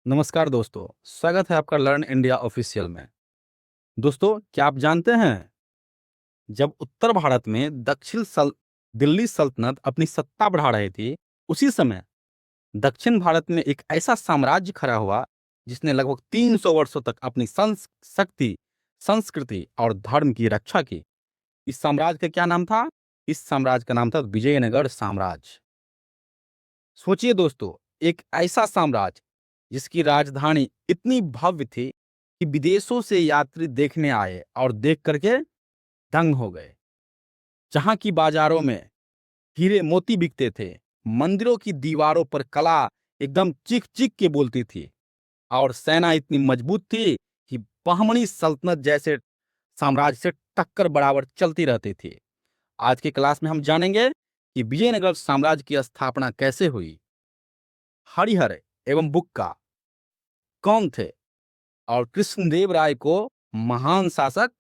नमस्कार दोस्तों, स्वागत है आपका लर्न इंडिया ऑफिशियल में। दोस्तों, क्या आप जानते हैं, जब उत्तर भारत में दिल्ली सल्तनत अपनी सत्ता बढ़ा रही थी, उसी समय दक्षिण भारत में एक ऐसा साम्राज्य खड़ा हुआ, जिसने लगभग 300 वर्षों तक अपनी शक्ति, संस्कृति और धर्म की रक्षा की। इस साम्राज्य का क्या नाम था? इस साम्राज्य का नाम था विजयनगर साम्राज्य। सोचिए दोस्तों, एक ऐसा साम्राज्य जिसकी राजधानी इतनी भव्य थी कि विदेशों से यात्री देखने आए और देख करके दंग हो गए। जहां की बाजारों में हीरे मोती बिकते थे, मंदिरों की दीवारों पर कला एकदम चीख चीख के बोलती थी, और सेना इतनी मजबूत थी कि बहमनी सल्तनत जैसे साम्राज्य से टक्कर बराबर चलती रहती थी। आज की क्लास में हम जानेंगे कि विजयनगर साम्राज्य की स्थापना कैसे हुई, हरिहर एवं बुक्का कौन थे, और कृष्णदेव राय को महान शासक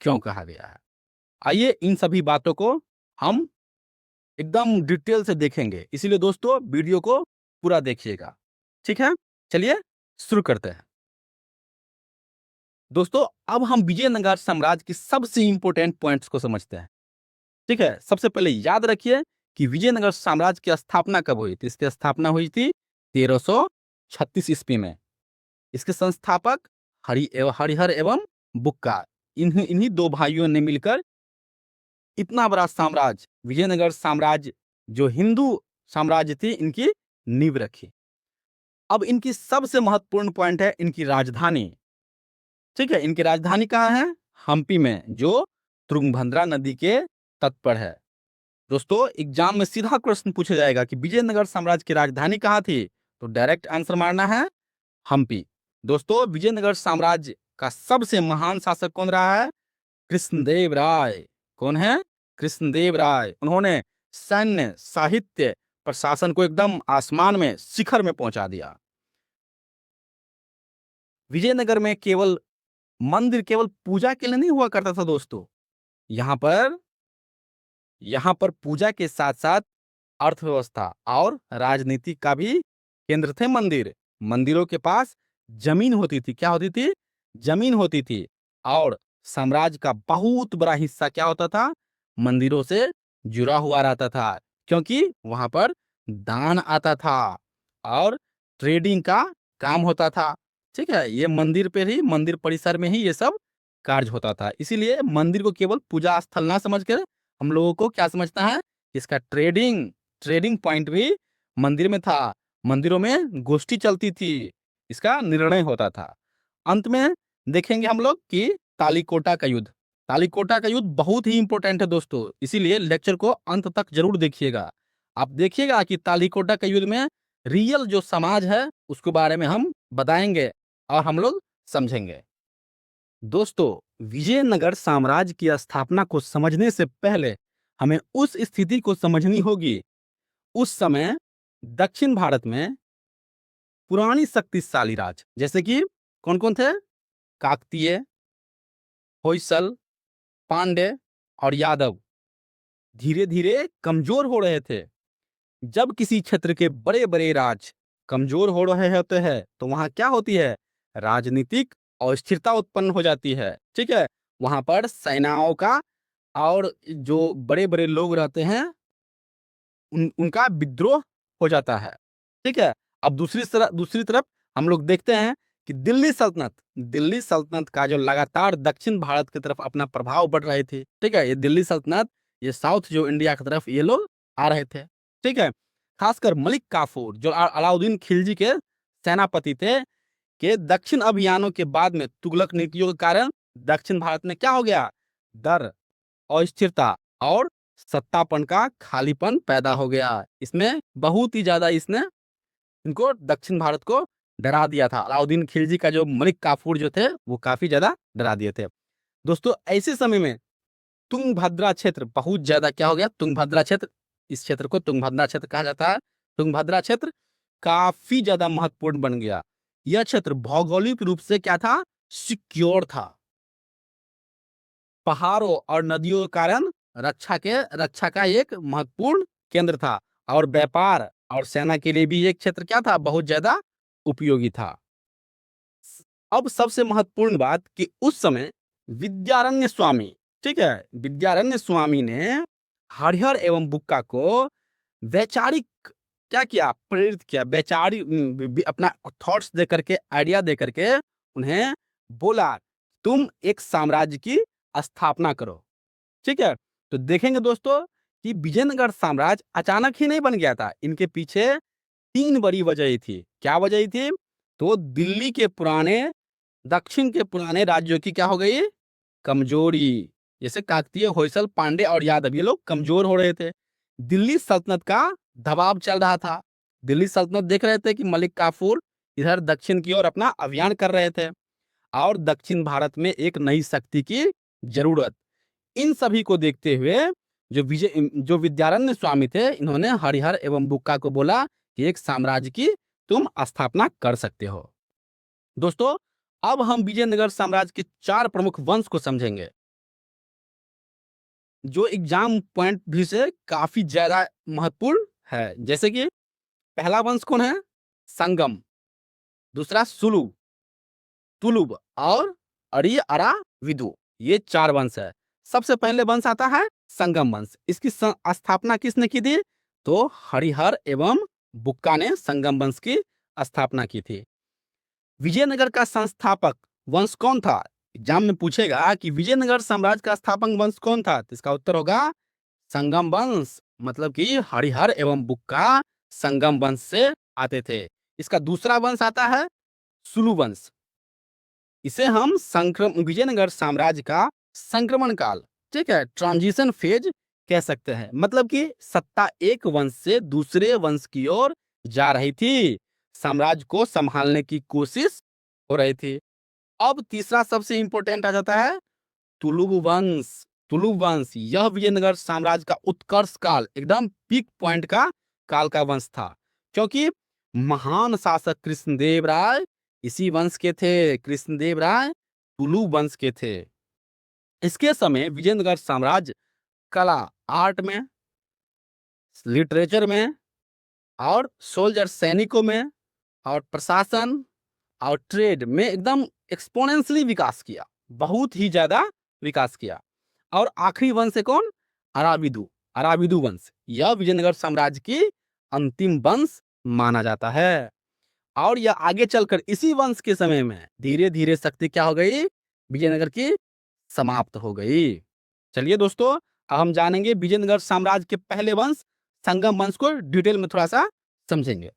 क्यों कहा गया है। आइए इन सभी बातों को हम एकदम डिटेल से देखेंगे, इसीलिए दोस्तों वीडियो को पूरा देखिएगा। ठीक है, चलिए शुरू करते हैं। दोस्तों, अब हम विजयनगर साम्राज्य के सबसे इंपॉर्टेंट पॉइंट्स को समझते हैं। ठीक है, सबसे पहले याद रखिए कि विजयनगर साम्राज्य की स्थापना कब हुई थी। इसकी स्थापना हुई थी 1336 ईस्वी में। इसके संस्थापक हरिहर एवं बुक्का, इन्हीं इन्हीं दो भाइयों ने मिलकर इतना बड़ा साम्राज्य विजयनगर साम्राज्य, जो हिंदू साम्राज्य थी, इनकी नींव रखी। अब इनकी सबसे महत्वपूर्ण पॉइंट है इनकी राजधानी। ठीक है, इनकी राजधानी कहाँ है? हम्पी में, जो तुंगभद्रा नदी के तट पर है। दोस्तों, एग्जाम में सीधा क्वेश्चन पूछा जाएगा कि विजयनगर साम्राज्य की राजधानी कहाँ थी, तो डायरेक्ट आंसर मारना है हम्पी। दोस्तों, विजयनगर साम्राज्य का सबसे महान शासक कौन रहा है? कृष्णदेव राय। कौन है? कृष्णदेव राय। उन्होंने सैन्य, साहित्य, प्रशासन को एकदम आसमान में, शिखर में पहुंचा दिया। विजयनगर में मंदिर केवल पूजा के लिए नहीं हुआ करता था दोस्तों। यहाँ पर यहाँ पर पूजा के साथ साथ अर्थव्यवस्था और राजनीति का भी केंद्र थे मंदिर। मंदिरों के पास जमीन होती थी। क्या होती थी? जमीन होती थी। और साम्राज्य का बहुत बड़ा हिस्सा क्या होता था? मंदिरों से जुड़ा हुआ रहता था, क्योंकि वहां पर दान आता था और ट्रेडिंग का काम होता था। ठीक है, ये मंदिर पे ही, मंदिर परिसर में ही ये सब कार्य होता था। इसीलिए मंदिर को केवल पूजा स्थल ना समझकर हम लोगों को क्या समझता है, इसका ट्रेडिंग ट्रेडिंग पॉइंट भी मंदिर में था। मंदिरों में गोष्ठी चलती थी, इसका निर्णय होता था। अंत में देखेंगे हम लोग कि तालीकोटा का युद्ध। तालीकोटा का युद्ध बहुत ही इंपॉर्टेंट है दोस्तों, इसीलिए लेक्चर को अंत तक जरूर देखिएगा। आप देखिएगा कि तालीकोटा के युद्ध में रियल जो समाज है उसके बारे में हम बताएंगे और हम लोग समझेंगे। दोस्तों, विजयनगर साम्राज्य की स्थापना को समझने से पहले हमें उस स्थिति को समझनी होगी। उस समय दक्षिण भारत में पुरानी शक्तिशाली राज, जैसे कि कौन कौन थे? काकतीय, होयसल, पांड्य और यादव, धीरे धीरे कमजोर हो रहे थे। जब किसी क्षेत्र के बड़े बड़े राज कमजोर हो रहे होते हैं, तो वहां क्या होती है? राजनीतिक अस्थिरता उत्पन्न हो जाती है। ठीक है, वहां पर सेनाओं का और जो बड़े बड़े लोग रहते हैं, उनका विद्रोह हो जाता है। ठीक है, अब दूसरी तरफ हम लोग देखते हैं कि दिल्ली सल्तनत का जो लगातार दक्षिण भारत की तरफ अपना प्रभाव बढ़ रहे थे। ठीक है, ये दिल्ली सल्तनत, ये साउथ जो इंडिया की तरफ ये लोग आ रहे थे। ठीक है, खासकर मलिक काफूर जो अलाउद्दीन खिलजी के सेनापति थे, के दक्षिण अभियानों के बाद में तुगलक नीतियों के कारण दक्षिण भारत में क्या हो गया? डर, अस्थिरता और सत्तापन का खालीपन पैदा हो गया। इसमें बहुत ही ज्यादा इसने इनको दक्षिण भारत को डरा दिया था। अलाउद्दीन खिलजी का जो मलिक काफूर जो थे, वो काफी ज्यादा डरा दिए थे। दोस्तों, ऐसे समय में तुंगभद्रा क्षेत्र बहुत ज्यादा क्या हो गया? तुंगभद्रा क्षेत्र, इस क्षेत्र को तुंगभद्रा क्षेत्र कहा जाता है। तुंगभद्रा क्षेत्र काफी ज्यादा महत्वपूर्ण बन गया। यह क्षेत्र भौगोलिक रूप से क्या था? सिक्योर था। पहाड़ों और नदियों के कारण रक्षा का एक महत्वपूर्ण केंद्र था, और व्यापार और सेना के लिए भी ये क्षेत्र क्या था? बहुत ज्यादा उपयोगी था। अब सबसे महत्वपूर्ण बात कि उस समय विद्यारण्य स्वामी, ठीक है, विद्यारण्य स्वामी ने हरिहर एवं बुक्का को वैचारिक क्या किया, प्रेरित किया, अपना थॉट्स दे करके, आइडिया दे करके उन्हें बोला, तुम एक साम्राज्य की स्थापना करो। ठीक है, तो देखेंगे दोस्तों कि विजयनगर साम्राज्य अचानक ही नहीं बन गया था। इनके पीछे 3 बड़ी वजह थी। क्या वजह थी? तो दिल्ली के पुराने, दक्षिण के पुराने राज्यों की क्या हो गई? कमजोरी। जैसे काकतीय, होयसल, पांडे और यादव, ये लोग कमजोर हो रहे थे। दिल्ली सल्तनत का दबाव चल रहा था। दिल्ली सल्तनत देख रहे थे कि मलिक काफूर इधर दक्षिण की ओर अपना अभियान कर रहे थे और दक्षिण भारत में एक नई शक्ति की जरूरत। इन सभी को देखते हुए जो विद्यारण्य स्वामी थे, इन्होंने हरिहर एवं बुक्का को बोला कि एक साम्राज्य की तुम स्थापना कर सकते हो। दोस्तों, अब हम विजयनगर साम्राज्य के 4 प्रमुख वंश को समझेंगे, जो एग्जाम पॉइंट भी से काफी ज्यादा महत्वपूर्ण है। जैसे कि पहला वंश कौन है? संगम। दूसरा सुलु, तुलुब और अराविदु। ये 4 वंश है। सबसे पहले वंश आता है संगम वंश। इसकी स्थापना किसने की थी? तो हरिहर एवं बुक्का ने संगम वंश की स्थापना की थी। विजयनगर का संस्थापक वंश कौन था? एग्जाम में पूछेगा कि विजयनगर साम्राज्य का स्थापक वंश कौन था, तो इसका उत्तर होगा संगम वंश। मतलब कि हरिहर एवं बुक्का संगम वंश से आते थे। इसका दूसरा वंश आता है सुलु वंश। इसे हम विजयनगर साम्राज्य का संक्रमण काल, ठीक है, ट्रांजिशन फेज कह सकते हैं। मतलब कि सत्ता एक वंश से दूसरे वंश की ओर जा रही थी, साम्राज्य को संभालने की कोशिश हो रही थी। अब तीसरा सबसे इंपॉर्टेंट आ जाता है तुलुब वंश। तुलुब वंश यह विजयनगर साम्राज्य का उत्कर्ष काल, एकदम पीक पॉइंट का काल का वंश था, क्योंकि महान शासक कृष्णदेव राय इसी वंश के थे। कृष्णदेव राय तुलुब वंश के थे। इसके समय विजयनगर साम्राज्य कला, आर्ट में, लिटरेचर में और सोल्जर, सैनिकों में और प्रशासन और ट्रेड में एकदम एक्सपोनेंशियली विकास किया, बहुत ही ज्यादा विकास किया। और आखिरी वंश है कौन? अराविदु। अराविदु वंश यह विजयनगर साम्राज्य की अंतिम वंश माना जाता है। और यह आगे चलकर इसी वंश के समय में धीरे धीरे शक्ति क्या हो गई? विजयनगर की समाप्त हो गई। चलिए दोस्तों, अब हम जानेंगे विजयनगर साम्राज्य के पहले वंश संगम वंश को डिटेल में थोड़ा सा समझेंगे।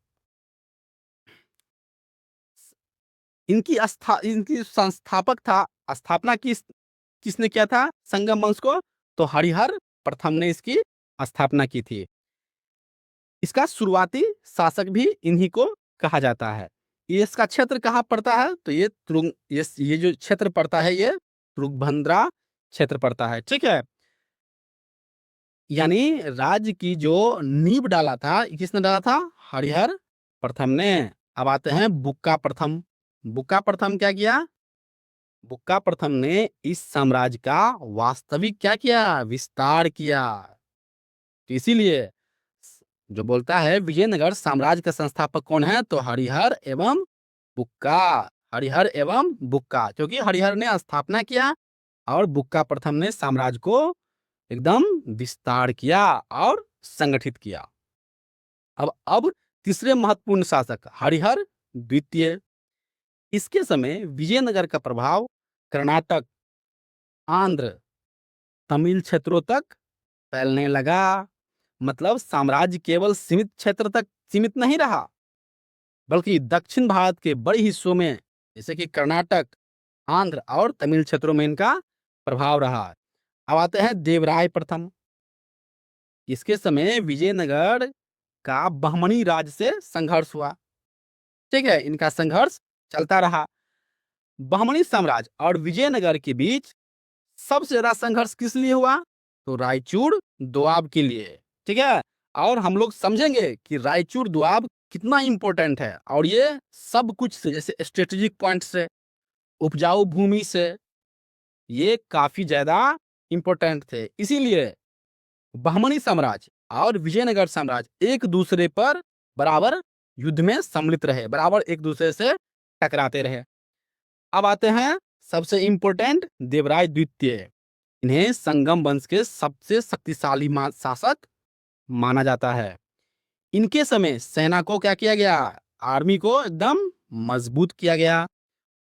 इनकी संस्थापक था, स्थापना किसने किया था संगम वंश को? तो हरिहर प्रथम ने इसकी स्थापना की थी। इसका शुरुआती शासक भी इन्हीं को कहा जाता है। ये इसका क्षेत्र कहाँ पड़ता है? तो ये जो क्षेत्र पड़ता है, ये तुंगभद्रा क्षेत्र पड़ता है। ठीक है, यानी राज्य की जो नींव डाला था, किसने डाला था? हरिहर प्रथम ने। अब आते हैं बुक्का प्रथम। बुक्का प्रथम क्या किया? बुक्का प्रथम ने इस साम्राज्य का वास्तविक क्या किया? विस्तार किया। तो इसीलिए जो बोलता है विजयनगर साम्राज्य का संस्थापक कौन है? तो हरिहर एवं बुक्का। हरिहर एवं बुक्का, क्योंकि हरिहर ने स्थापना किया और बुक्का प्रथम ने साम्राज्य को एकदम विस्तार किया और संगठित किया। अब तीसरे महत्वपूर्ण शासक हरिहर द्वितीय। इसके समय विजयनगर का प्रभाव कर्नाटक, आंध्र, तमिल क्षेत्रों तक फैलने लगा। मतलब साम्राज्य केवल सीमित क्षेत्र तक सीमित नहीं रहा, बल्कि दक्षिण भारत के बड़े हिस्सों में, जैसे कि कर्नाटक, आंध्र और तमिल क्षेत्रों में इनका प्रभाव रहा। अब आते हैं देवराय प्रथम। इसके समय विजयनगर का बहमनी राज्य से संघर्ष हुआ। ठीक है, इनका संघर्ष चलता रहा। बहमनी साम्राज्य और विजयनगर के बीच सबसे ज्यादा संघर्ष किस लिए हुआ? तो रायचूर दोआब के लिए। ठीक है, और हम लोग समझेंगे कि रायचूर दोआब कितना इंपॉर्टेंट है। और ये सब कुछ से, जैसे स्ट्रेटेजिक पॉइंट से, उपजाऊ भूमि से, ये काफी ज्यादा इंपॉर्टेंट थे। इसीलिए बहमनी साम्राज्य और विजयनगर साम्राज्य एक दूसरे पर बराबर युद्ध में सम्मिलित रहे, बराबर एक दूसरे से टकराते रहे। अब आते हैं सबसे इंपॉर्टेंट देवराय द्वितीय। इन्हें संगम वंश के सबसे शक्तिशाली शासक माना जाता है। इनके समय सेना को क्या किया गया, आर्मी को एकदम मजबूत किया गया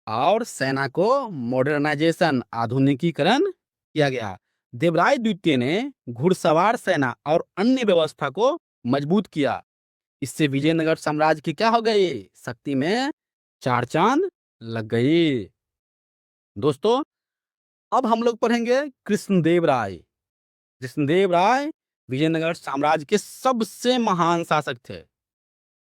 और सेना को मॉडर्नाइजेशन आधुनिकीकरण किया गया। देवराय द्वितीय ने घुड़सवार सेना और अन्य व्यवस्था को मजबूत किया। इससे विजयनगर साम्राज्य की क्या हो गई, शक्ति में चार चांद लग गई। दोस्तों, अब हम लोग पढ़ेंगे कृष्णदेव राय। कृष्णदेव राय विजयनगर साम्राज्य के सबसे महान शासक थे।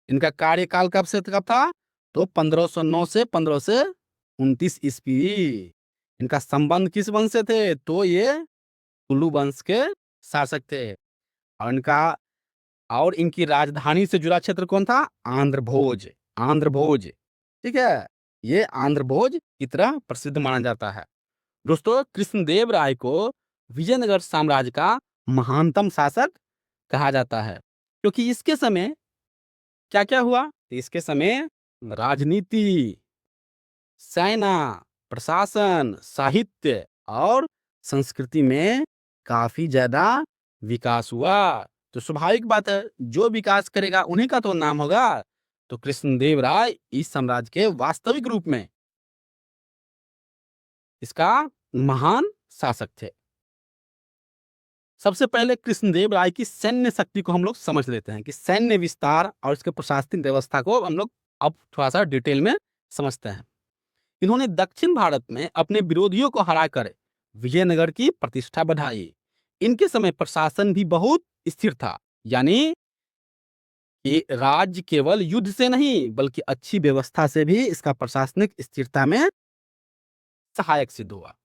इनका कार्यकाल कब से कब था, तो 1509 से 1529 ईस्वी। इनका संबंध किस वंश से थे, तो ये कुल्लू वंश के शासक थे। और इनकी राजधानी से जुड़ा क्षेत्र कौन था, आंध्र भोज। आंध्र भोज, ठीक है, ये आंध्र भोज की तरह प्रसिद्ध माना जाता है। दोस्तों, कृष्णदेव राय को विजयनगर साम्राज्य का महानतम शासक कहा जाता है, क्योंकि इसके समय क्या क्या हुआ, तो इसके समय राजनीति, सेना, प्रशासन, साहित्य और संस्कृति में काफी ज्यादा विकास हुआ। तो स्वाभाविक बात है, जो विकास करेगा उन्हीं का तो नाम होगा। तो कृष्णदेव राय इस साम्राज्य के वास्तविक रूप में इसका महान शासक थे। सबसे पहले कृष्णदेव राय की सैन्य शक्ति को हम लोग समझ लेते हैं कि सैन्य विस्तार और इसके प्रशासनिक व्यवस्था को हम लोग अब थोड़ा सा डिटेल में समझते हैं। इन्होंने दक्षिण भारत में अपने विरोधियों को हराकर विजयनगर की प्रतिष्ठा बढ़ाई। इनके समय प्रशासन भी बहुत स्थिर था, यानी कि राज्य केवल युद्ध से नहीं बल्कि अच्छी व्यवस्था से भी इसका प्रशासनिक स्थिरता में सहायक सिद्ध हुआ।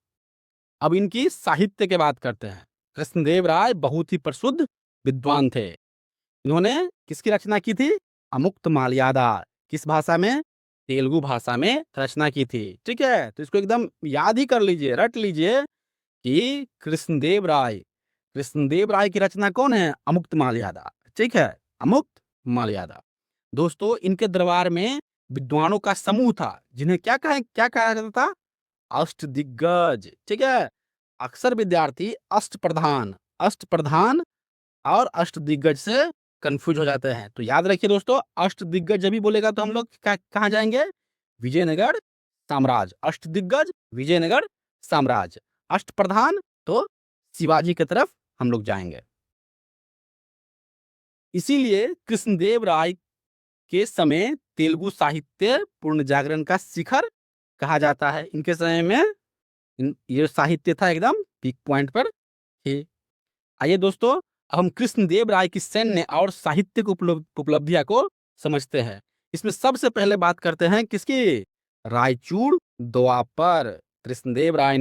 अब इनकी साहित्य की बात करते हैं। कृष्णदेव राय बहुत ही प्रसिद्ध विद्वान थे। इन्होंने किसकी रचना की थी, अमुक्त माल्यादा। किस भाषा में, तेलुगु भाषा में रचना की थी। ठीक है, तो इसको एकदम याद ही कर लीजिए, रट लीजिए कि कृष्णदेव राय की रचना कौन है, अमुक्त माल्यादा। ठीक है, अमुक्त माल्यादा। दोस्तों, इनके दरबार में विद्वानों का समूह था, जिन्हें क्या कहा जाता था, अष्टदिग्गज। ठीक है, अक्सर विद्यार्थी अष्टप्रधान और अष्टदिग्गज से कंफ्यूज हो जाते हैं। तो याद रखिए दोस्तों, अष्टदिग्गज जब भी बोलेगा तो हम लोग कहाँ जाएंगे, विजयनगर साम्राज्य। अष्टदिग्गज विजयनगर साम्राज्य, अष्टप्रधान तो शिवाजी की तरफ हम लोग जाएंगे। इसीलिए कृष्णदेव राय के समय तेलुगु साहित्य पूर्ण जागरण का शिखर कहा जाता है। इनके समय में ये साहित्य था एकदम पीक पॉइंट पर थे। आइए दोस्तों, अब हम कृष्णदेव राय की सैन्य और साहित्यिक उपलब्धियां को समझते हैं। इसमें सबसे पहले बात करते हैं किसकी, रायचूर द्वार पर। कृष्णदेव राय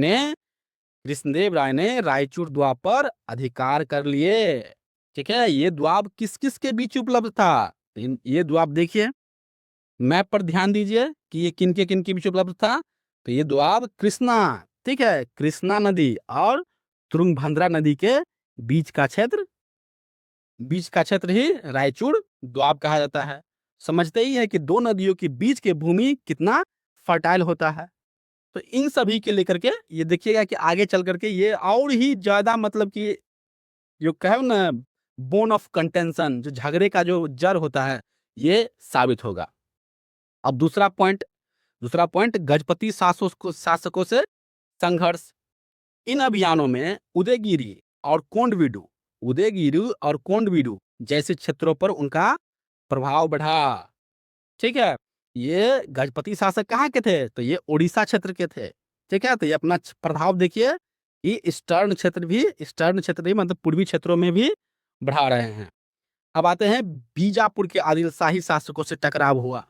ने रायचूर द्वार पर अधिकार कर लिए। ठीक है, ये द्वाब किस किस के बीच उपलब्ध था, ये द्वाब देखिए, मैप पर ध्यान दीजिए कि ये किन के बीच उपलब्ध था। तो ये द्वाब कृष्णा, ठीक है, कृष्णा नदी और तुंगभद्रा नदी के बीच का क्षेत्र ही रायचूर द्वाब कहा जाता है। समझते ही है कि दो नदियों के बीच के भूमि कितना फर्टाइल होता है। तो इन सभी के लेकर के ये देखिएगा कि आगे चल करके ये और ही ज्यादा, मतलब कि जो कहे ना, बोन ऑफ कंटेंशन, जो झगड़े का जो जड़ होता है, ये साबित होगा। अब दूसरा पॉइंट गजपति शासकों से संघर्ष। इन अभियानों में उदयगिरि और कोंडवीडु जैसे क्षेत्रों पर उनका प्रभाव बढ़ा। ठीक है, ये गजपति शासक कहाँ के थे, तो ये उड़ीसा क्षेत्र के थे। ठीक है, तो ये अपना प्रभाव देखिए कि ईस्टर्न क्षेत्र भी, मतलब पूर्वी क्षेत्रों में भी बढ़ा रहे हैं। अब आते हैं बीजापुर के आदिल शाही शासकों से टकराव हुआ।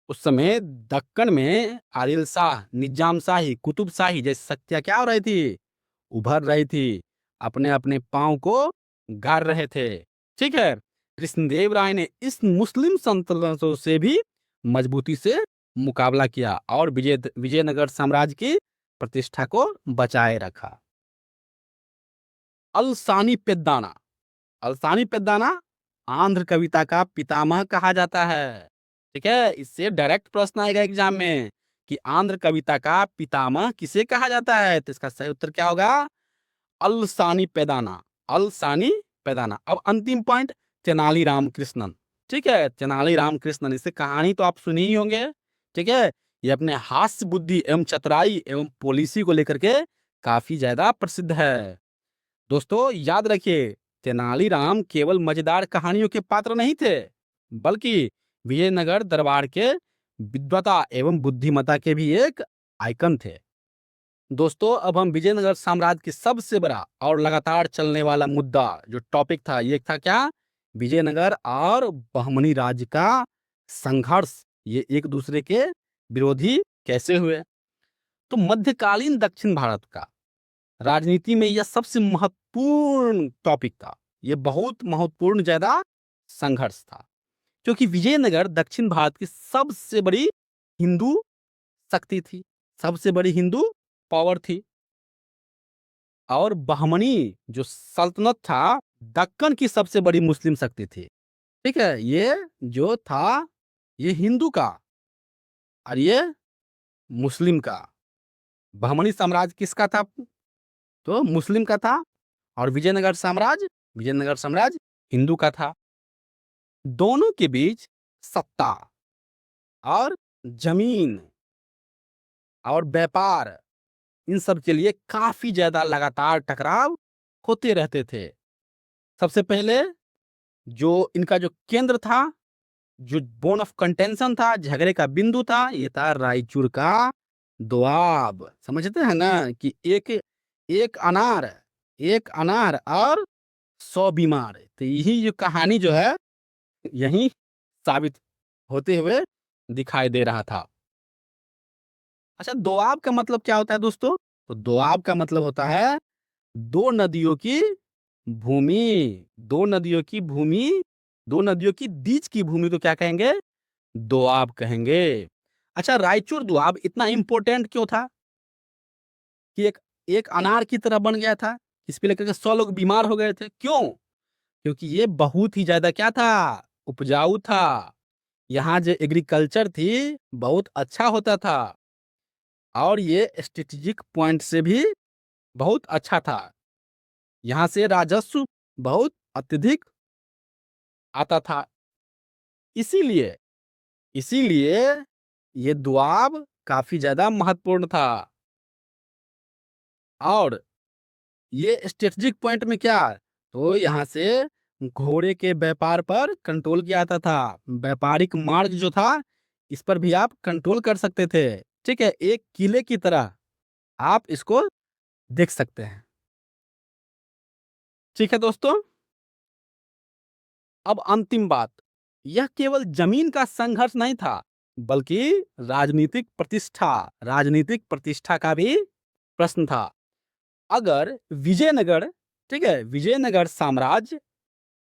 उस समय दक्कन में आदिल शाह, निजाम शाही, कुतुब शाही जैसी शक्तियां क्या हो रही थी, उभर रही थी, अपने अपने पांव को गाड़ रहे थे। ठीक है, कृष्णदेव राय ने इस मुस्लिम सल्तनतों से भी मजबूती से मुकाबला किया और विजयनगर साम्राज्य की प्रतिष्ठा को बचाए रखा। अलसानी पेद्दाना आंध्र कविता का पितामह कहा जाता है। ठीक है, इससे डायरेक्ट प्रश्न आएगा एग्जाम में कि आंध्र कविता का पितामह किसे कहा जाता है? तो इसका सही उत्तर क्या होगा? Al Thani पैदाना, Al Thani पैदाना। अब अंतिम पॉइंट, तेनाली रामकृष्णन। ठीक है, तेनाली रामकृष्णन, इससे कहानी तो आप सुनी ही होंगे। ठीक है, ये अपने हास्य बुद्धि एवं चतुराई एवं पॉलिसी को लेकर के काफी ज्यादा प्रसिद्ध है। दोस्तों याद रखिए, तेनालीराम केवल मजेदार कहानियों के पात्र नहीं थे, बल्कि विजयनगर दरबार के विद्वता एवं बुद्धिमत्ता के भी एक आइकन थे। दोस्तों अब हम विजयनगर साम्राज्य की सबसे बड़ा और लगातार चलने वाला मुद्दा जो टॉपिक था, ये था क्या? विजयनगर और बहमनी राज्य का संघर्ष, ये एक दूसरे के विरोधी कैसे हुए? तो मध्यकालीन दक्षिण भारत का राजनीति में यह सबसे महत्वपूर्ण टॉपिक था। यह बहुत महत्वपूर्ण ज्यादा संघर्ष था, क्योंकि विजयनगर दक्षिण भारत की सबसे बड़ी हिंदू शक्ति थी, सबसे बड़ी हिंदू पावर थी। और बहमनी जो सल्तनत था, दक्कन की सबसे बड़ी मुस्लिम शक्ति थी। ठीक है, ये जो था ये हिंदू का और ये मुस्लिम का। बहमनी साम्राज्य किसका था? तो मुस्लिम का था। और विजयनगर साम्राज्य हिंदू का था। दोनों के बीच सत्ता और जमीन और व्यापार, इन सब के लिए काफी ज्यादा लगातार टकराव होते रहते थे। सबसे पहले जो इनका जो केंद्र था, जो बोन ऑफ कंटेंशन था, झगड़े का बिंदु था, ये था रायचूर का दोआब। समझते हैं ना कि एक अनार और 100 बीमार। तो यही जो कहानी जो है यही साबित होते हुए दिखाई दे रहा था। अच्छा, दोआब का मतलब क्या होता है दोस्तों? तो दोआब का मतलब होता है दो नदियों की भूमि। दो नदियों की भूमि, दो नदियों की बीच की भूमि को क्या कहेंगे? दोआब कहेंगे। अच्छा, रायचूर दोआब इतना इंपॉर्टेंट क्यों था कि एक एक अनार की तरह बन गया था? इस पे लेकर के 100 लोग बीमार हो गए थे। क्यों? क्योंकि ये बहुत ही ज्यादा क्या था? उपजाऊ था। यहाँ जो एग्रीकल्चर थी बहुत अच्छा होता था और ये स्ट्रेटेजिक पॉइंट से भी बहुत अच्छा था। यहाँ से राजस्व बहुत अत्यधिक आता था। इसीलिए इसीलिए ये दोआब काफी ज्यादा महत्वपूर्ण था। और ये स्ट्रेटेजिक पॉइंट में क्या, तो यहाँ से घोड़े के व्यापार पर कंट्रोल किया जाता था। व्यापारिक मार्ग जो था, इस पर भी आप कंट्रोल कर सकते थे। ठीक है, एक किले की तरह आप इसको देख सकते हैं। ठीक है दोस्तों, अब अंतिम बात, यह केवल जमीन का संघर्ष नहीं था, बल्कि राजनीतिक प्रतिष्ठा का भी प्रश्न था। अगर विजयनगर, ठीक है, विजयनगर साम्राज्य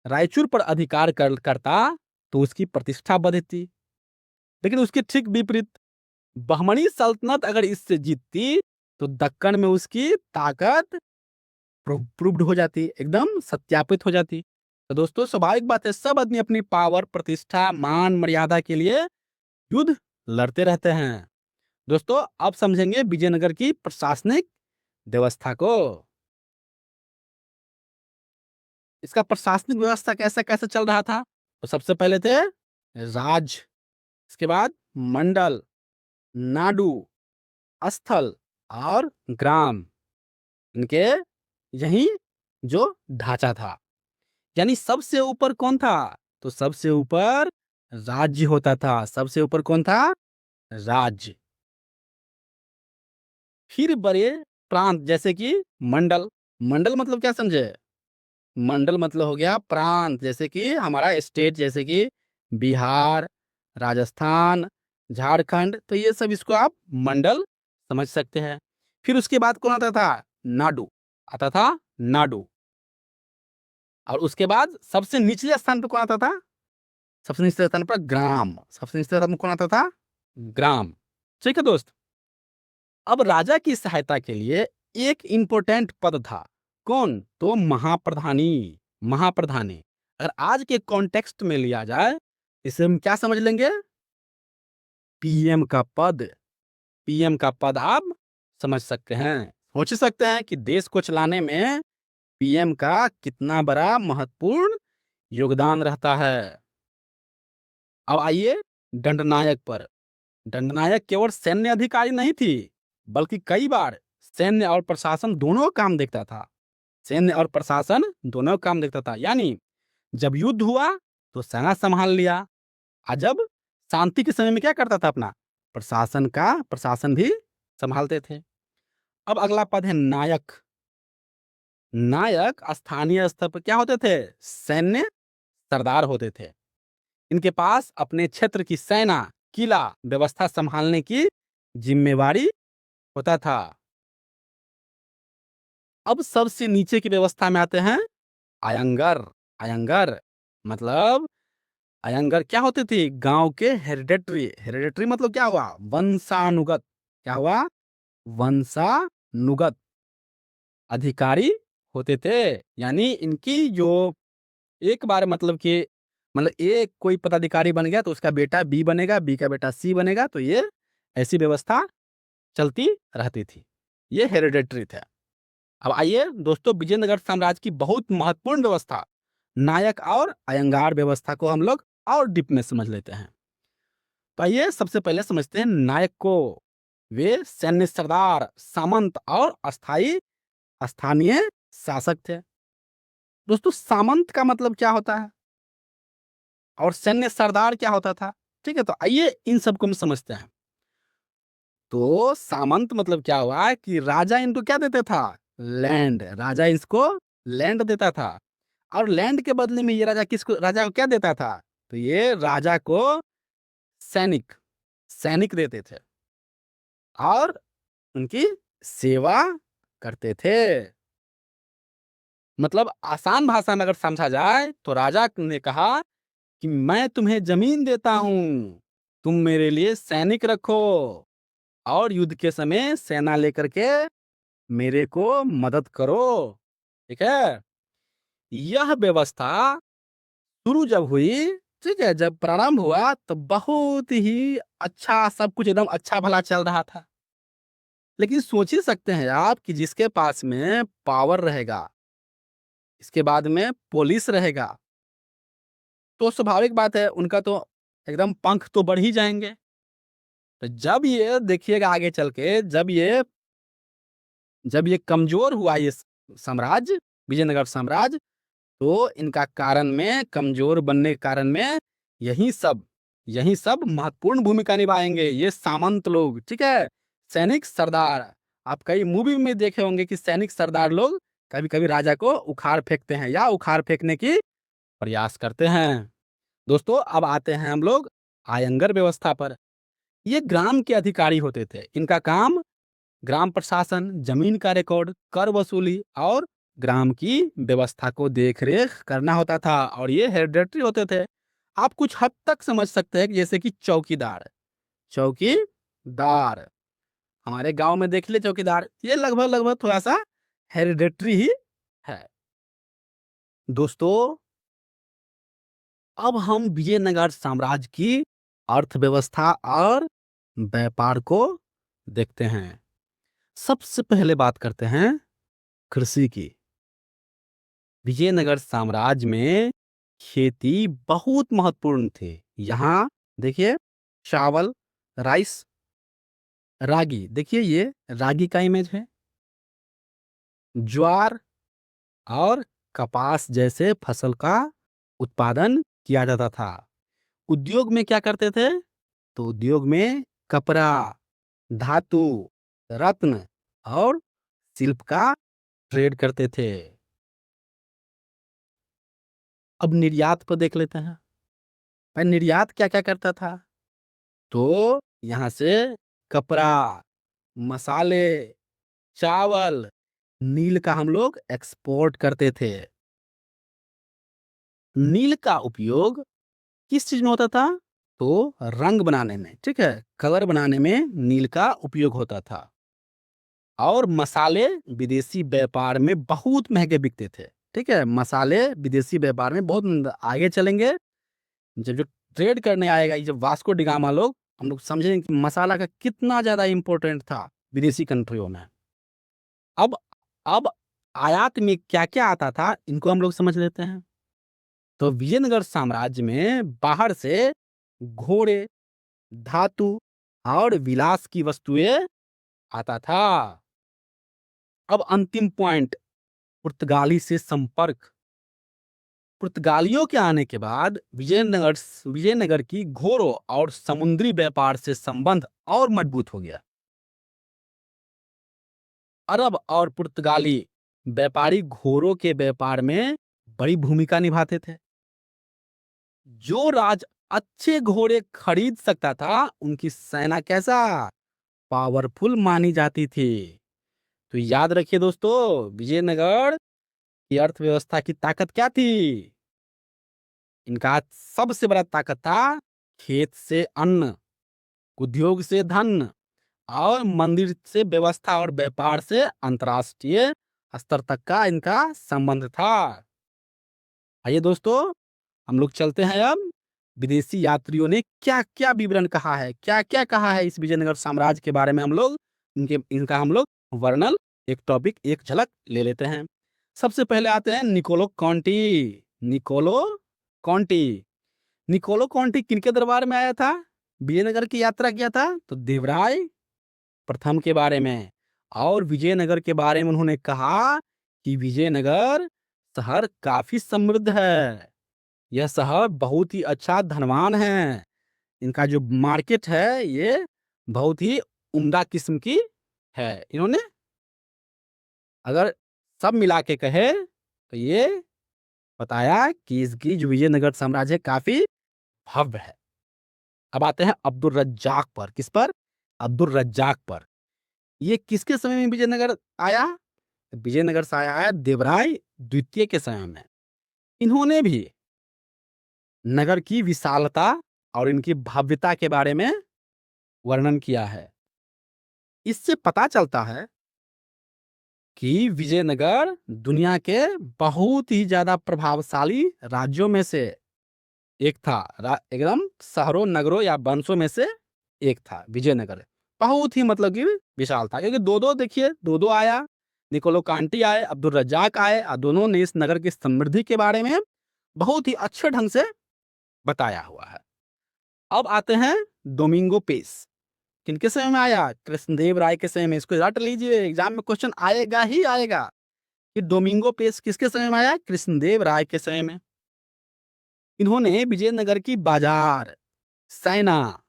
रायचूर पर अधिकार करता तो उसकी प्रतिष्ठा बढ़ती। लेकिन उसके ठीक विपरीत, बहमनी सल्तनत अगर इससे जीतती तो दक्कन में उसकी ताकत प्रूव्ड हो जाती, एकदम सत्यापित हो जाती। तो दोस्तों स्वाभाविक बात है, सब आदमी अपनी पावर, प्रतिष्ठा, मान मर्यादा के लिए युद्ध लड़ते रहते हैं। दोस्तों अब समझेंगे विजयनगर की प्रशासनिक व्यवस्था को। इसका प्रशासनिक व्यवस्था कैसे कैसे चल रहा था? तो सबसे पहले थे राज, इसके बाद मंडल, नाडु, स्थल और ग्राम। इनके यही जो ढांचा था। यानी सबसे ऊपर कौन था? तो सबसे ऊपर राज्य होता था। सबसे ऊपर कौन था? राज्य। फिर बड़े प्रांत जैसे कि मंडल। मंडल मतलब क्या समझे? मंडल मतलब हो गया प्रांत, जैसे कि हमारा स्टेट, जैसे कि बिहार, राजस्थान, झारखंड। तो ये सब इसको आप मंडल समझ सकते हैं। फिर उसके बाद कौन आता था? नाडु आता था, नाडु। और उसके बाद सबसे निचले स्थान पर कौन आता था? सबसे निचले स्थान पर ग्राम। सबसे निचले स्थान पर कौन आता था? ग्राम। ठीक है दोस्त, अब राजा की सहायता के लिए एक इंपॉर्टेंट पद था। कौन? तो महाप्रधानी। महाप्रधानी अगर आज के कॉन्टेक्स्ट में लिया जाए, इसे हम क्या समझ लेंगे? पीएम का पद। पीएम का पद आप समझ सकते हैं, सोच सकते हैं कि देश को चलाने में पीएम का कितना बड़ा महत्वपूर्ण योगदान रहता है। अब आइए दंडनायक पर। दंडनायक केवल सैन्य अधिकारी नहीं थी, बल्कि कई बार सैन्य और प्रशासन दोनों काम देखता था। सैन्य और प्रशासन दोनों काम देखता था, यानी जब युद्ध हुआ तो सेना संभाल लिया, और जब शांति के समय में क्या करता था, अपना प्रशासन भी संभालते थे। अब अगला पद है नायक। नायक स्थानीय स्तर पर क्या होते थे, सैन्य सरदार होते थे। इनके पास अपने क्षेत्र की सेना, किला व्यवस्था संभालने की जिम्मेवारी होता था। अब सबसे नीचे की व्यवस्था में आते हैं आयंगर। आयंगर मतलब आयंगर क्या होते थे, गांव के हेरिडेटरी। हेरिडेटरी मतलब क्या हुआ, वंशानुगत। क्या हुआ, वंशानुगत अधिकारी होते थे। यानी इनकी जो एक बार मतलब एक कोई पदाधिकारी बन गया तो उसका बेटा बी बनेगा, बी का बेटा सी बनेगा, तो ये ऐसी व्यवस्था चलती रहती थी। ये हेरिडेटरी था। अब आइए दोस्तों, विजयनगर साम्राज्य की बहुत महत्वपूर्ण व्यवस्था नायक और अयंगार व्यवस्था को हम लोग और डीप में समझ लेते हैं। तो आइए सबसे पहले समझते हैं नायक को। वे सैन्य सरदार, सामंत और स्थानीय शासक थे। दोस्तों, सामंत का मतलब क्या होता है और सैन्य सरदार क्या होता था, ठीक है, तो आइए इन सबको हम समझते हैं। तो सामंत मतलब क्या हुआ कि राजा इनको क्या देता था, लैंड। राजा इसको लैंड देता था, और लैंड के बदले में ये राजा को क्या देता था, तो ये राजा को सैनिक सैनिक देते थे और उनकी सेवा करते थे। मतलब आसान भाषा में अगर समझा जाए तो राजा ने कहा कि मैं तुम्हें जमीन देता हूं, तुम मेरे लिए सैनिक रखो और युद्ध के समय सेना लेकर के मेरे को मदद करो। ठीक है, यह व्यवस्था शुरू जब हुई, ठीक है, जब प्रारंभ हुआ तो बहुत ही अच्छा, सब कुछ एकदम अच्छा भला चल रहा था। लेकिन सोच ही सकते हैं आप कि जिसके पास में पावर रहेगा, इसके बाद में पुलिस रहेगा, तो स्वाभाविक बात है उनका तो एकदम पंख तो बढ़ ही जाएंगे। तो जब ये देखिएगा आगे चल के, जब ये कमजोर हुआ ये साम्राज्य, विजयनगर साम्राज्य, तो इनका कारण में कमजोर बनने के कारण में यही सब महत्वपूर्ण भूमिका निभाएंगे ये सामंत लोग। ठीक है, सैनिक सरदार। आप कई मूवी में देखे होंगे कि सैनिक सरदार लोग कभी कभी राजा को उखाड़ फेंकते हैं या उखाड़ फेंकने की प्रयास करते हैं। दोस्तों, अब आते हैं हम लोग आयंगर व्यवस्था पर। ये ग्राम के अधिकारी होते थे। इनका काम ग्राम प्रशासन, जमीन का रिकॉर्ड, कर वसूली और ग्राम की व्यवस्था को देखरेख करना होता था, और ये हेरिडेटरी होते थे। आप कुछ हद तक समझ सकते हैं कि जैसे कि चौकीदार। चौकीदार हमारे गांव में देख ले, चौकीदार ये लगभग लगभग थोड़ा सा हेरिडेटरी ही है। दोस्तों, अब हम विजयनगर साम्राज्य की अर्थव्यवस्था और व्यापार को देखते हैं। सबसे पहले बात करते हैं कृषि की। विजयनगर साम्राज्य में खेती बहुत महत्वपूर्ण थी। यहाँ देखिए, चावल, राइस, रागी, देखिए ये रागी का इमेज है, ज्वार और कपास जैसे फसल का उत्पादन किया जाता था। उद्योग में क्या करते थे, तो उद्योग में कपड़ा, धातु, रत्न और शिल्प का ट्रेड करते थे। अब निर्यात को देख लेते हैं। भाई निर्यात क्या क्या करता था, तो यहाँ से कपड़ा, मसाले, चावल, नील का हम लोग एक्सपोर्ट करते थे। नील का उपयोग किस चीज में होता था, तो रंग बनाने में, ठीक है, कलर बनाने में नील का उपयोग होता था। और मसाले विदेशी व्यापार में बहुत महंगे बिकते थे। ठीक है, मसाले विदेशी व्यापार में बहुत आगे चलेंगे। जब जो ट्रेड करने आएगा, ये जब वास्को डी गामा लोग, हम लोग समझें कि मसाला का कितना ज़्यादा इम्पोर्टेंट था विदेशी कंट्रियों में। अब अब आयात में क्या-क्या आता था, इनको हम लोग समझ लेते हैं। तो विजयनगर साम्राज्य में बाहर से घोड़े, धातु और विलास की वस्तुएँ आता था। अब अंतिम पॉइंट, पुर्तगाली से संपर्क। पुर्तगालियों के आने के बाद विजयनगर की घोड़ों और समुद्री व्यापार से संबंध और मजबूत हो गया। अरब और पुर्तगाली व्यापारी घोड़ों के व्यापार में बड़ी भूमिका निभाते थे। जो राज अच्छे घोड़े खरीद सकता था, उनकी सेना कैसा पावरफुल मानी जाती थी। तो याद रखिए दोस्तों, विजयनगर की अर्थव्यवस्था की ताकत क्या थी? इनका सबसे बड़ा ताकत था खेत से अन्न, उद्योग से धन और मंदिर से व्यवस्था और व्यापार से अंतर्राष्ट्रीय स्तर तक का इनका संबंध था। आइए दोस्तों, हम लोग चलते हैं अब विदेशी यात्रियों ने क्या-क्या विवरण कहा है, क्या-क्या कहा है इस विजयनगर साम्राज्य के बारे में। हम लोग इनका हम लोग वर्णन एक टॉपिक एक झलक ले लेते हैं। सबसे पहले आते हैं निकोलो कॉन्टी। निकोलो कॉन्टी निकोलो कॉन्टी किनके दरबार में आया था, विजयनगर की यात्रा किया था? तो देवराय प्रथम के बारे में। और विजयनगर के बारे में उन्होंने कहा कि विजयनगर शहर काफी समृद्ध है, यह शहर बहुत ही अच्छा धनवान है, इनका जो मार्केट है ये बहुत ही उम्दा किस्म की है। इन्होंने अगर सब मिला के कहे तो ये बताया कि इसकी जो विजयनगर साम्राज्य काफी भव्य है। अब आते हैं अब्दुल रज्जाक पर। किस पर? अब्दुल रज्जाक पर। ये किसके समय में विजयनगर आया? विजयनगर से आया देवराय द्वितीय के समय में। इन्होंने भी नगर की विशालता और इनकी भव्यता के बारे में वर्णन किया है। इससे पता चलता है कि विजयनगर दुनिया के बहुत ही ज्यादा प्रभावशाली राज्यों में से एक था। एकदम शहरों, नगरों या वंशों में से एक था विजयनगर। बहुत ही मतलब कि विशाल था, क्योंकि दो-दो देखिए, दो-दो आया, निकोलो कांटी आए, अब्दुल रज्जाक आए और दोनों ने इस नगर की समृद्धि के बारे में बहुत ही अच्छे ढंग से बताया हुआ है। अब आते हैं डोमिंगो पेस। किनके समय में आया? कृष्णदेव राय के समय में। इसको रट लीजिए, एग्जाम में क्वेश्चन आएगा ही आएगा कि डोमिंगो पेस किसके समय में आया? कृष्णदेव राय के समय में। इन्होंने विजयनगर की बाजार, सेना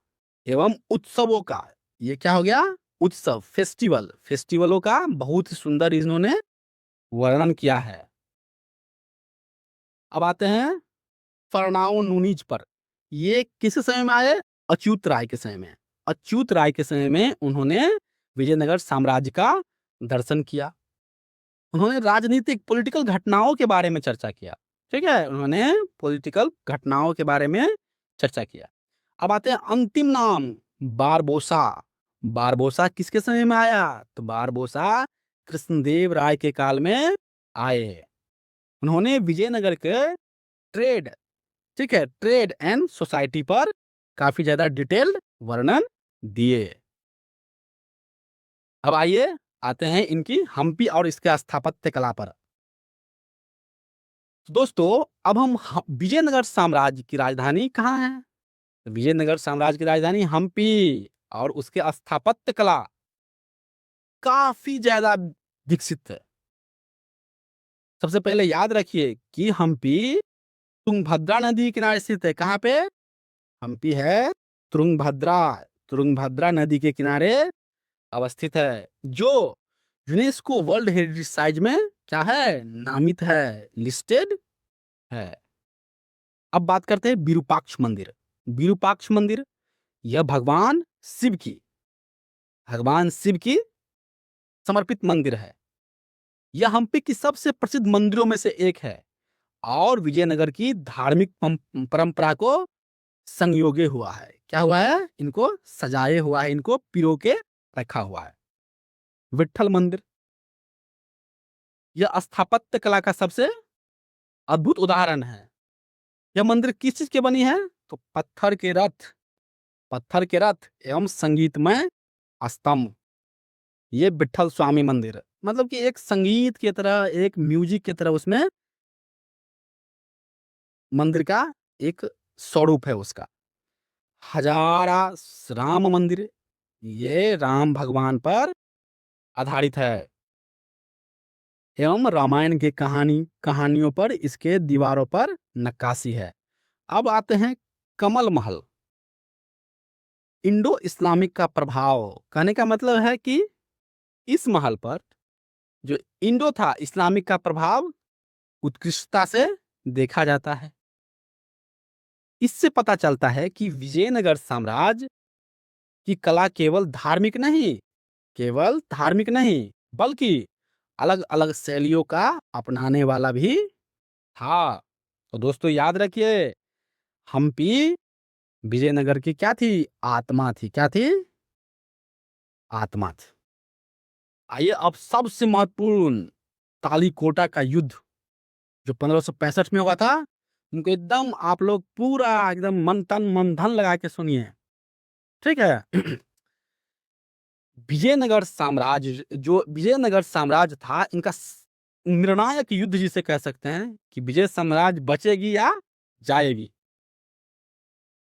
एवं उत्सवों का, ये क्या हो गया? उत्सव, फेस्टिवलों का बहुत ही सुंदर इन्होंने वर्णन किया है। अब आते हैं फरनाओ नूनीज पर। ये किस समय में आए? अच्युत राय के समय में। अच्युत राय के समय में उन्होंने विजयनगर साम्राज्य का दर्शन किया। उन्होंने राजनीतिक पॉलिटिकल घटनाओं के बारे में चर्चा किया। ठीक है, उन्होंने पॉलिटिकल घटनाओं के बारे में चर्चा किया। अब आते हैं अंतिम नाम, बारबोसा। बारबोसा किसके समय में आया? तो बारबोसा कृष्णदेव राय के काल में आए। उन्होंने विजयनगर के ट्रेड, ठीक है, ट्रेड एंड सोसाइटी पर काफी ज्यादा डिटेल्ड वर्णन दिए। अब आइए आते हैं इनकी हम्पी और इसके स्थापत्य कला पर। तो दोस्तों, अब हम विजयनगर साम्राज्य की राजधानी कहाँ है? तो विजयनगर साम्राज्य की राजधानी हम्पी और उसके स्थापत्य कला काफी ज्यादा विकसित है। सबसे पहले याद रखिए कि हम्पी तुंगभद्रा नदी के किनारे स्थित है। कहाँ पे? हम्पी है तुंगभद्रा, तुंगभद्रा नदी के किनारे अवस्थित है, जो यूनेस्को वर्ल्ड हेरिटेज साइट में क्या है? नामित है, लिस्टेड है। अब बात करते हैं विरूपाक्ष मंदिर। विरूपाक्ष मंदिर यह भगवान शिव की समर्पित मंदिर है। यह हम्पी की सबसे प्रसिद्ध मंदिरों में से एक है और विजयनगर की धार्मिक परंपरा को संयोगे हुआ है। क्या हुआ है? इनको सजाए हुआ है, इनको पिरो के रखा हुआ है। विट्ठल मंदिर, यह स्थापत्य कला का सबसे अद्भुत उदाहरण है। यह मंदिर किस चीज की बनी है? तो पत्थर के रथ पत्थर के रथ एवं संगीतमय स्तंभ। ये विट्ठल स्वामी मंदिर, मतलब कि एक संगीत की तरह, एक म्यूजिक की तरह उसमें मंदिर का एक स्वरूप है उसका। हजारा राम मंदिर, ये राम भगवान पर आधारित है एवं रामायण की कहानियों पर इसके दीवारों पर नक्काशी है। अब आते हैं कमल महल। इंडो इस्लामिक का प्रभाव, कहने का मतलब है कि इस महल पर जो इंडो था, इस्लामिक का प्रभाव उत्कृष्टता से देखा जाता है। इससे पता चलता है कि विजयनगर साम्राज्य की कला केवल धार्मिक नहीं, बल्कि अलग अलग शैलियों का अपनाने वाला भी था। तो दोस्तों याद रखिए, हम्पी विजयनगर की क्या थी? आत्मा थी। क्या थी? आत्मा थी। आइए अब सबसे महत्वपूर्ण, तालीकोटा का युद्ध जो 1565 में हुआ था, उनको एकदम आप लोग पूरा एकदम मन तन मन धन लगा के सुनिए, ठीक है? विजयनगर साम्राज्य था, इनका निर्णायक युद्ध जिसे कह सकते हैं कि विजय साम्राज्य बचेगी या जाएगी।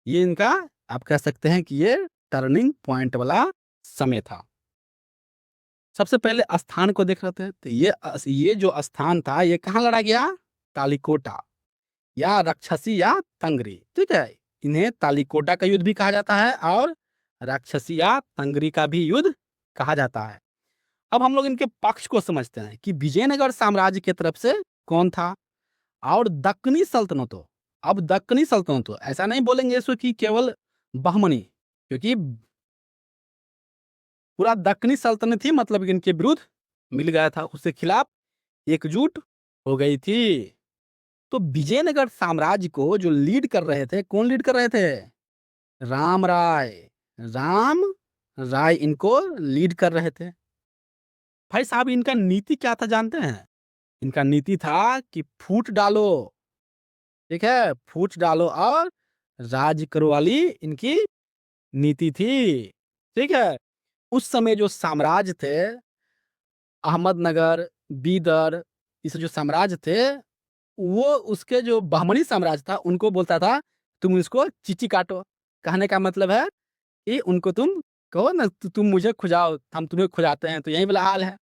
ये इनका, आप कह सकते हैं कि ये टर्निंग पॉइंट वाला समय था। सबसे पहले स्थान को देख रहे थे, तो ये जो स्थान था, ये कहाँ लड़ा गया? तालीकोटा या राक्षसी या तंगरी, ठीक है? इन्हें तालीकोटा का युद्ध भी कहा जाता है और राक्षसी या तंगरी का भी युद्ध कहा जाता है। अब हम लोग इनके पक्ष को समझते हैं कि विजयनगर साम्राज्य की तरफ से कौन था और दक्कनी सल्तनतों। अब दक्कनी सल्तनतों, ऐसा नहीं बोलेंगे इसको कि केवल बहमनी, क्योंकि पूरा दक्कनी सल्तनत ही मतलब इनके विरुद्ध मिल गया था, उसके खिलाफ एकजुट हो गई थी। तो विजयनगर साम्राज्य को जो लीड कर रहे थे, कौन लीड कर रहे थे? राम राय। राम राय इनको लीड कर रहे थे। भाई साहब, इनका नीति क्या था जानते हैं? इनका नीति था कि फूट डालो, ठीक है? फूट डालो और राज करो वाली इनकी नीति थी, ठीक है? उस समय जो साम्राज्य थे, अहमदनगर, बीदर, इस जो साम्राज्य थे, वो उसके जो बहमनी साम्राज्य था, उनको बोलता था तुम इसको चीची काटो। कहने का मतलब है कि उनको तुम कहो ना, तुम मुझे खुजाओ, हम तुम्हें खुजाते हैं, तो यही वाला हाल है,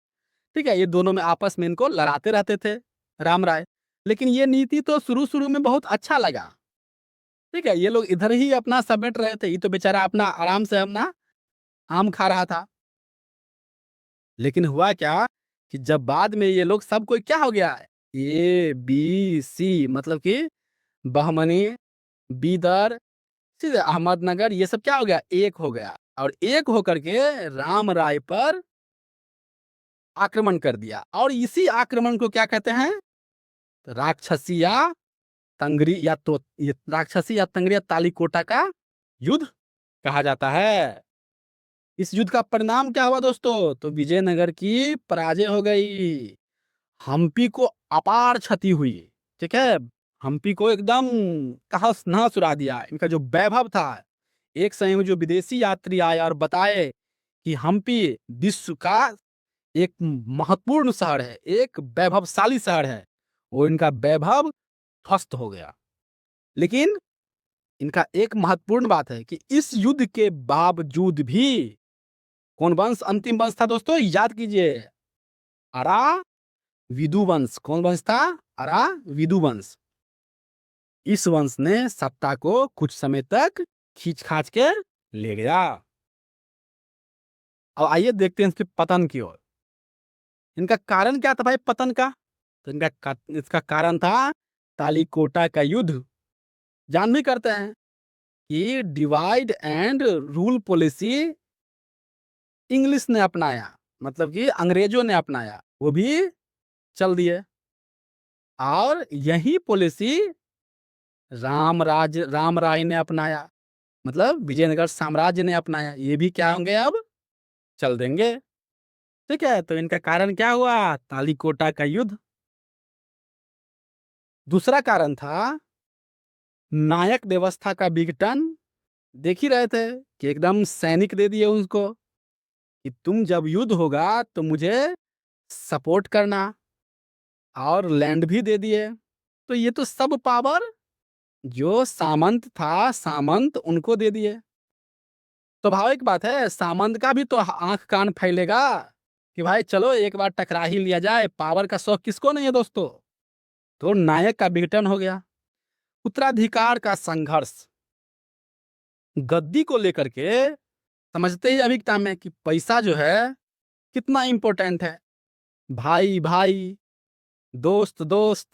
ठीक है? ये दोनों में आपस में इनको लड़ाते रहते थे, राम राय। लेकिन ये नीति तो शुरू-शुरू में बहुत अच्छा लगा, ठीक है? ये लोग इधर ही अपना समेट रहे थे, ये तो बेचारा अपना आराम से अपना आम खा रहा था। लेकिन हुआ क्या कि जब बाद में ये लोग सब कोई क्या हो गया? ए, बी, सी, मतलब कि बहमनी, बीदर, सीधे अहमदनगर, ये सब क्या हो गया? एक हो गया और एक होकर के राम राय पर आक्रमण कर दिया। और इसी आक्रमण को क्या कहते हैं? राक्षसी या तंगरी, या तो ये राक्षसी या तंगरी या तालीकोटा का युद्ध कहा जाता है। इस युद्ध का परिणाम क्या हुआ दोस्तों? तो विजयनगर की पराजय हो गई। हम्पी को अपार क्षति हुई, ठीक है? हम्पी को एकदम तहस नहस उड़ा दिया। इनका जो वैभव था, एक समय में जो विदेशी यात्री आए और बताए कि हम्पी विश्व का एक महत्वपूर्ण शहर है, एक वैभवशाली शहर है, वो इनका वैभव ध्वस्त हो गया। लेकिन इनका एक महत्वपूर्ण बात है कि इस युद्ध के बावजूद भी कौन वंश अंतिम वंश था दोस्तों? याद कीजिए, अरा विदु वंश। कौन वंश था? अरा विदु वंश। इस वंश ने सत्ता को कुछ समय तक खींच खाच के ले गया। अब आइए देखते हैं इसके पतन की ओर। इनका कारण क्या था भाई पतन का? तो इसका कारण था तालीकोटा का युद्ध। जान भी करते हैं कि divide and rule policy English ने अपनाया, मतलब कि अंग्रेजों ने अपनाया, वो भी चल दिए। और यही पॉलिसी राम राय ने अपनाया, मतलब विजयनगर साम्राज्य ने अपनाया। ये भी क्या होंगे? अब चल देंगे, ठीक है? तो इनका कारण क्या हुआ? तालीकोटा का युद्ध। दूसरा कारण था नायक व्यवस्था का विघटन देख ही रहे थे कि एकदम सैनिक दे दिए उसको कि तुम जब युद्ध होगा तो मुझे सपोर्ट करना, और लैंड भी दे दिए। तो ये तो सब पावर जो सामंत था, सामंत उनको दे दिए। स्वाभाविक बात है, सामंत का भी तो आंख कान फैलेगा कि भाई चलो एक बार टकरा ही लिया जाए, पावर का शौक किसको नहीं है दोस्तों। तो नायक का विघटन हो गया। उत्तराधिकार का संघर्ष, गद्दी को लेकर के समझते ही अभिकता में कि पैसा जो है कितना इंपॉर्टेंट है। भाई भाई, दोस्त दोस्त,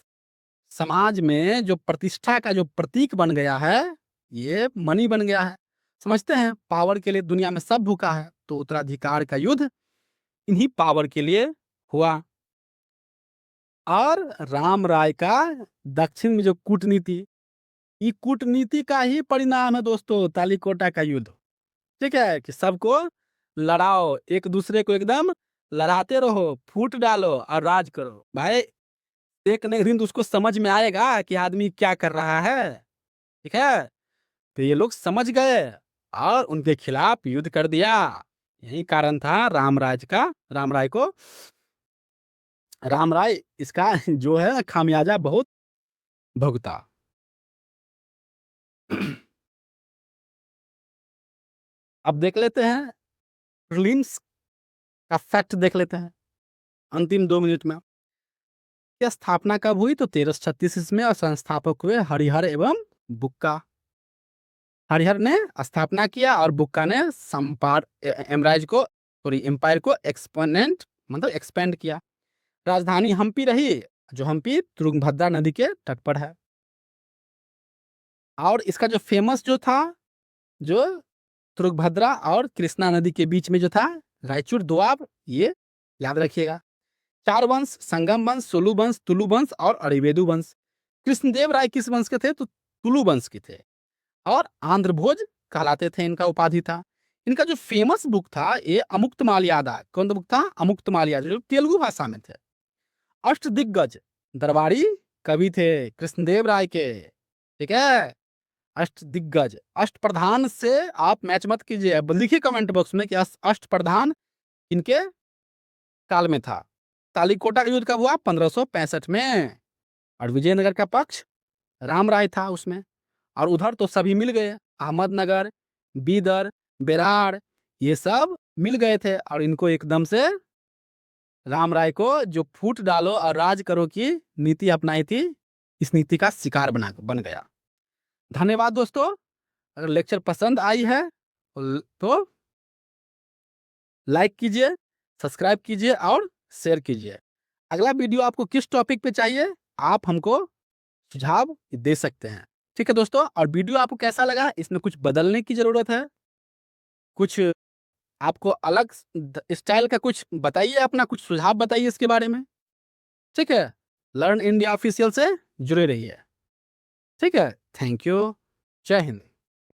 समाज में जो प्रतिष्ठा का जो प्रतीक बन गया है, ये मनी बन गया है। समझते हैं पावर के लिए दुनिया में सब भूखा है, तो उत्तराधिकार का युद्ध इन्हीं पावर के लिए हुआ। और राम राय का दक्षिण में जो कूटनीति, ये कूटनीति का ही परिणाम है दोस्तों, तालीकोटा का युद्ध। ठीक है कि सबको लड़ाओ, एक दूसरे को एकदम लड़ाते रहो, फूट डालो और राज करो। भाई एक न एक दिन तो उसको समझ में आएगा कि आदमी क्या कर रहा है। ठीक है, तो ये लोग समझ गए और उनके खिलाफ युद्ध कर दिया। यही कारण था राम राय को, राम राय इसका जो है खामियाजा बहुत भुगता। अब देख लेते हैं प्रीलिम्स का फैक्ट देख लेते हैं अंतिम 2 मिनट में। यह स्थापना कब हुई? तो 1336 ईस्वी में, और संस्थापक हुए हरिहर एवं बुक्का। हरिहर ने स्थापना किया और बुक्का ने एम्पायर को, सॉरी एम्पायर को एक्सपोनेंट मतलब एक्सपेंड किया। राजधानी हम्पी रही, जो हम्पी तुंगभद्रा नदी के तट पर है। और इसका जो फेमस जो था, जो तुंगभद्रा और कृष्णा नदी के बीच में जो था, रायचूर दोआब, ये याद रखिएगा। 4 वंश, संगम वंश, सोलू वंश, तुलु वंश और अरिवेदु वंश। कृष्णदेव राय किस वंश के थे? तो तुलु वंश के थे, और आंध्र भोज कहलाते थे, इनका उपाधि था। इनका जो फेमस बुक था ये अमुक्त माल्यादा। कौन सा बुक था? अमुक्त माल्यादा, जो तेलुगु भाषा में थे। अष्ट दिग्गज दरबारी कवि थे कृष्णदेव राय के। ठीक है, अष्ट दिग्गज, अष्ट प्रधान से आप मैच मत कीजिए, अब लिखिए कमेंट बॉक्स में कि अष्ट प्रधान इनके काल में था। तालीकोटा का युद्ध कब हुआ? 1565 में। और विजयनगर का पक्ष राम राय था उसमें। और उधर तो सभी मिल गए, अहमदनगर, बीदर, बेरार, ये सब मिल गए थे, और इनको एकदम से राम राय को जो फूट डालो और राज करो की नीति अपनाई थी, इस नीति का शिकार बन गया। धन्यवाद दोस्तों। अगर लेक्चर पसंद आई है तो लाइक कीजिए, सब्सक्राइब कीजिए और शेयर कीजिए। अगला वीडियो आपको किस टॉपिक पे चाहिए, आप हमको सुझाव दे सकते हैं। ठीक है दोस्तों, और वीडियो आपको कैसा लगा, इसमें कुछ बदलने की जरूरत है, कुछ आपको अलग स्टाइल का कुछ बताइए, अपना कुछ सुझाव बताइए इसके बारे में। ठीक है, लर्न इंडिया ऑफिशियल से जुड़े रहिए। ठीक है, थैंक यू, जय हिंद।